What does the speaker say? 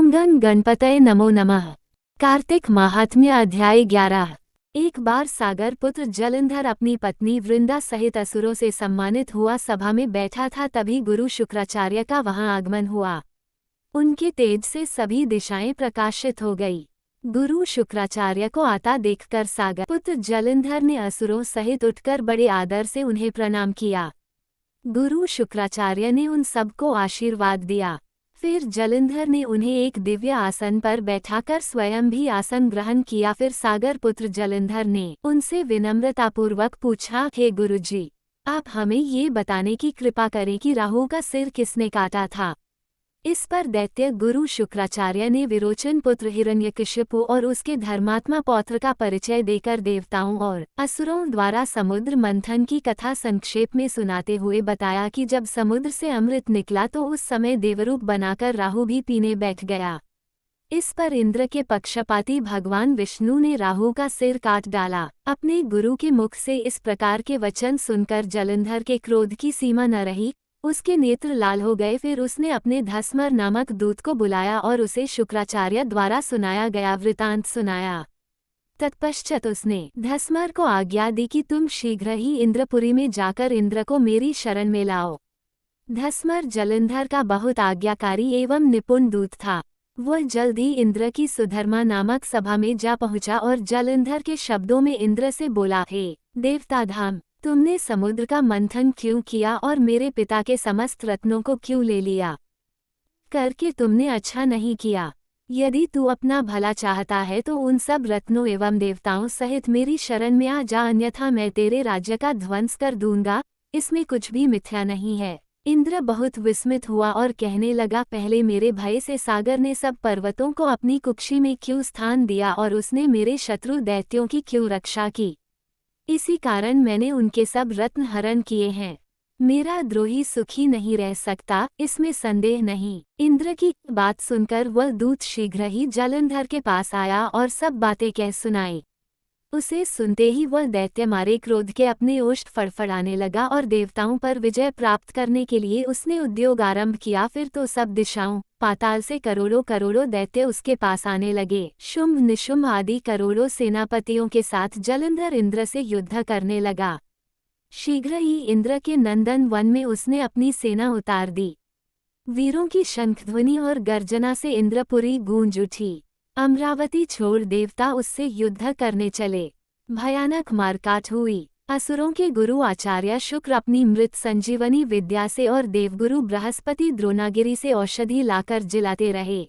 गं गं गणपतये नमो नमः। कार्तिक महात्म्य अध्याय 11। एक बार सागर पुत्र जलंधर अपनी पत्नी वृंदा सहित असुरों से सम्मानित हुआ सभा में बैठा था, तभी गुरु शुक्राचार्य का वहां आगमन हुआ। उनके तेज से सभी दिशाएं प्रकाशित हो गई। गुरु शुक्राचार्य को आता देखकर सागर पुत्र जलंधर ने असुरों सहित उठकर बड़े आदर से उन्हें प्रणाम किया। गुरु शुक्राचार्य ने उन सबको आशीर्वाद दिया। फिर जलंधर ने उन्हें एक दिव्य आसन पर बैठाकर स्वयं भी आसन ग्रहण किया। फिर सागर पुत्र जलंधर ने उनसे विनम्रतापूर्वक पूछा, हे गुरुजी, आप हमें ये बताने की कृपा करें कि राहु का सिर किसने काटा था। इस पर दैत्य गुरु शुक्राचार्य ने विरोचन पुत्र हिरण्यकशिपु और उसके धर्मात्मा पौत्र का परिचय देकर देवताओं और असुरों द्वारा समुद्र मंथन की कथा संक्षेप में सुनाते हुए बताया कि जब समुद्र से अमृत निकला तो उस समय देवरूप बनाकर राहु भी पीने बैठ गया। इस पर इंद्र के पक्षपाती भगवान विष्णु ने राहु का सिर काट डाला। अपने गुरु के मुख से इस प्रकार के वचन सुनकर जलंधर के क्रोध की सीमा न रही, उसके नेत्र लाल हो गए। फिर उसने अपने धस्मर नामक दूत को बुलाया और उसे शुक्राचार्य द्वारा सुनाया गया वृतांत सुनाया। तत्पश्चात उसने धस्मर को आज्ञा दी कि तुम शीघ्र ही इंद्रपुरी में जाकर इंद्र को मेरी शरण में लाओ। धस्मर जलंधर का बहुत आज्ञाकारी एवं निपुण दूत था। वह जल्द ही इंद्र की सुधर्मा नामक सभा में जा पहुंचा और जलंधर के शब्दों में इंद्र से बोला, हे देवताधाम, तुमने समुद्र का मंथन क्यों किया और मेरे पिता के समस्त रत्नों को क्यों ले लिया? करके तुमने अच्छा नहीं किया। यदि तू अपना भला चाहता है तो उन सब रत्नों एवं देवताओं सहित मेरी शरण में आ जा, अन्यथा मैं तेरे राज्य का ध्वंस कर दूंगा। इसमें कुछ भी मिथ्या नहीं है। इंद्र बहुत विस्मित हुआ और कहने लगा, पहले मेरे भय से सागर ने सब पर्वतों को अपनी कुक्षी में क्यों स्थान दिया और उसने मेरे शत्रु दैत्यों की क्यों रक्षा की? इसी कारण मैंने उनके सब रत्न हरण किए हैं। मेरा द्रोही सुखी नहीं रह सकता, इसमें संदेह नहीं। इंद्र की बात सुनकर वह दूत शीघ्र ही जलंधर के पास आया और सब बातें कह सुनाई। उसे सुनते ही वह दैत्य मारे क्रोध के अपने ओष्ठ फड़फड़ाने लगा और देवताओं पर विजय प्राप्त करने के लिए उसने उद्योग आरंभ किया। फिर तो सब दिशाओं पाताल से करोड़ों करोड़ों दैत्य उसके पास आने लगे। शुंभ निशुंभ आदि करोड़ों सेनापतियों के साथ जलंधर इंद्र से युद्ध करने लगा। शीघ्र ही इंद्र के नंदन वन में उसने अपनी सेना उतार दी। वीरों की शंखध्वनि और गर्जना से इंद्रपुरी गूंज उठी। अमरावती छोड़ देवता उससे युद्ध करने चले। भयानक मारकाट हुई। असुरों के गुरु आचार्य शुक्र अपनी मृत संजीवनी विद्या से और देवगुरु बृहस्पति द्रोणागिरी से औषधि लाकर जिलाते रहे।